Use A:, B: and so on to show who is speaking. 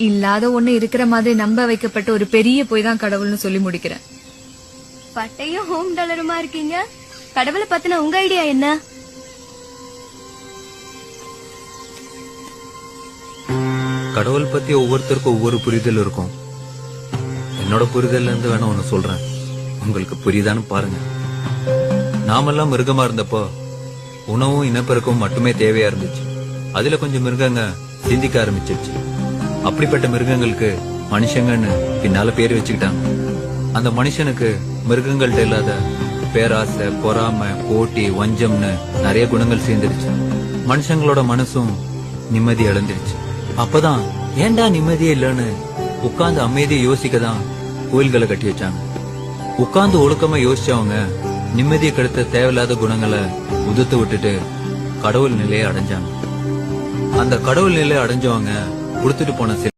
A: இல்லாத ஒண்ணு இருக்கிற மாதிரி நம்ப வைக்கப்பட்ட ஒரு பெரிய போய் தான் கடவுள்னு சொல்லி முடிக்கிறேன்.
B: பட்டையும் ஹோம் டாலருமா இருக்கீங்க. கடவுளை பத்தின உங்க ஐடியா என்ன?
C: கடவுள் பத்தி ஒவ்வொருத்தருக்கும் ஒவ்வொரு புரிதல் இருக்கும். என்னோட புரிதல்ல இருந்து வேணா ஒண்ணு சொல்றேன், உங்களுக்கு புரியுதான்னு பாருங்க. நாமெல்லாம் மிருகமா இருந்தப்போ உணவும் இனப்பெருக்கவும் மட்டுமே தேவையா இருந்துச்சு. அதுல கொஞ்சம் மிருகங்க சிந்திக்க ஆரம்பிச்சிருச்சு. அப்படிப்பட்ட மிருகங்களுக்கு மனுஷங்கன்னு பின்னால பேர் வச்சுக்கிட்டாங்க. அந்த மனுஷனுக்கு மிருகங்கள்ட்ட இல்லாத பேராசை, பொறாமை, போட்டி, வஞ்சம்னு நிறைய குணங்கள் சேர்ந்துருச்சு. மனுஷங்களோட மனசும் நிம்மதி இழந்துருச்சு. அப்பதான் ஏண்டா நிம்மதியே இல்லன்னு உட்கார்ந்து அமைதியை யோசிக்கதான் கோயில்களை கட்டி வச்சாங்க. உட்கார்ந்து ஒழுக்கமா யோசிச்சவங்க நிம்மதியை கெடுத்த தேவையில்லாத குணங்களை உதுத்து விட்டுட்டு கடவுள் நிலையை அடைஞ்சாங்க. அந்த கடவுள் நிலையை அடைஞ்சவங்க கொடுத்துட்டு போன